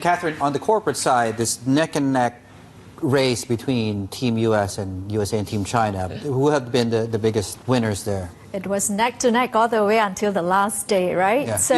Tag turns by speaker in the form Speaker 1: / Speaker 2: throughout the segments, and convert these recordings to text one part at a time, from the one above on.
Speaker 1: Catherine, on the corporate side, this neck and neck race between Team US and USA and Team China, who have been the biggest winners there?
Speaker 2: It was neck to neck all the way until the last day, right?
Speaker 1: Yeah,
Speaker 2: so,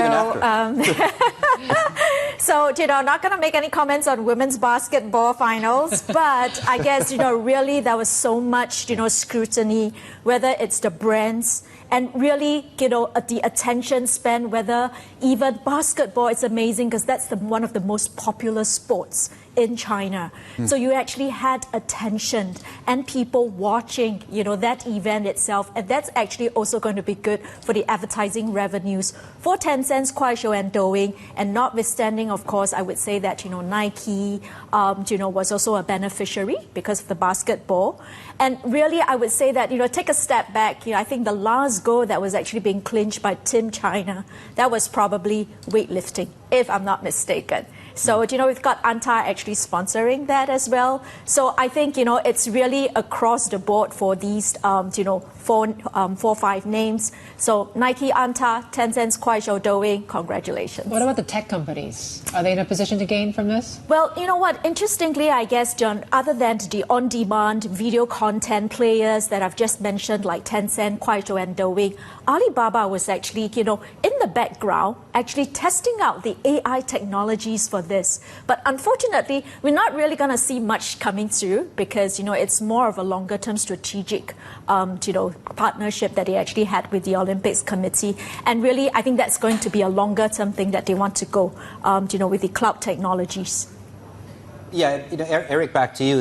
Speaker 2: not going to make any comments on women's basketball finals, but I guess, really there was so much, scrutiny, whether it's the brands and really, the attention span, whether even basketball is amazing because that's one of the most popular sports in China. So you actually had attention and people watching, that event itself. And that's actually also going to be good for the advertising revenues for Tencent's Kuaishou and Douyin. And notwithstanding, of course, I would say that, Nike, was also a beneficiary because of the basketball. And really, I would say that, take a step back. I think the last goal that was actually being clinched by Team China, that was probably weightlifting, if I'm not mistaken. So, we've got Anta actually sponsoring that as well. So I think, it's really across the board for these, 4-5 names. So Nike, Anta, Tencent's Kuaishou, Douyin, congratulations.
Speaker 3: What about the tech companies? Are they in a position to gain from this?
Speaker 2: Well, you know what? Interestingly, I guess, John, other than the on-demand video content players that I've just mentioned, like Tencent, Kuaishou, and Douyin, Alibaba was actually, in the background, actually testing out the AI technologies for this. But unfortunately, we're not really going to see much coming through because, it's more of a longer-term strategic, partnership that they actually had with the Olympics Committee. And really, I think that's going to be a longer-term thing that they want to go, with the cloud technologies.
Speaker 1: Yeah, Eric, back to you.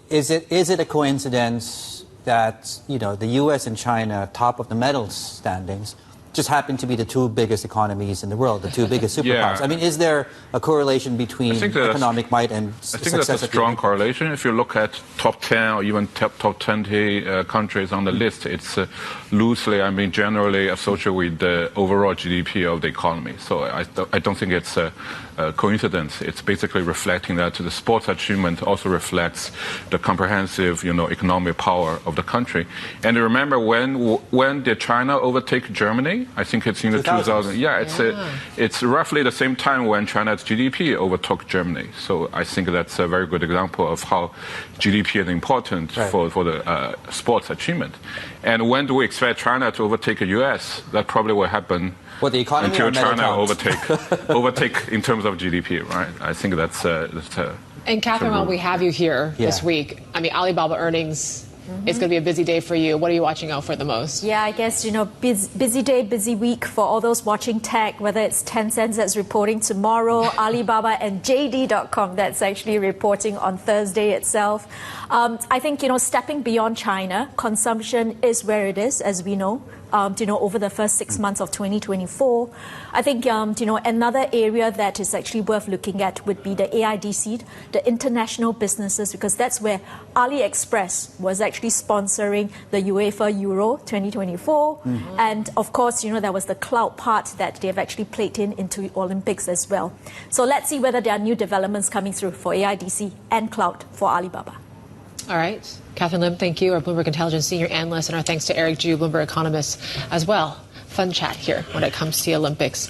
Speaker 1: Is it a coincidence that, the U.S. and China, top of the medal standings, just happen to be the two biggest economies in the world, the two biggest superpowers?
Speaker 4: Yeah.
Speaker 1: Is there a correlation between economic might and success?
Speaker 4: I think that's a strong correlation. If you look at top 10 or even top 20 countries on the list, it's loosely, generally associated with the overall GDP of the economy. So I don't think it's a coincidence. It's basically reflecting that the sports achievement also reflects the comprehensive, economic power of the country. And remember, when did China overtake Germany? I think it's in the 2000. Yeah, it's roughly the same time when China's GDP overtook Germany. So I think that's a very good example of how GDP is important for the sports achievement. And when do we expect China to overtake the U.S.? That probably will happen until China overtake in terms of GDP, right? I think that's
Speaker 3: and Catherine, while we have you here this week, Alibaba earnings. It's going to be a busy day for you. What are you watching out for the most?
Speaker 2: Yeah, I guess, busy day, busy week for all those watching tech, whether it's Tencent that's reporting tomorrow, Alibaba and JD.com that's actually reporting on Thursday itself. I think, stepping beyond China, consumption is where it is, as we know. Over the first 6 months of 2024. I think, another area that is actually worth looking at would be the AIDC, the international businesses, because that's where AliExpress was actually sponsoring the UEFA Euro 2024. And of course, there was the cloud part that they've actually played into Olympics as well. So let's see whether there are new developments coming through for AIDC and cloud for Alibaba.
Speaker 3: All right. Catherine Lim, thank you, our Bloomberg Intelligence Senior Analyst, and our thanks to Eric Ju, Bloomberg Economist as well. Fun chat here when it comes to the Olympics.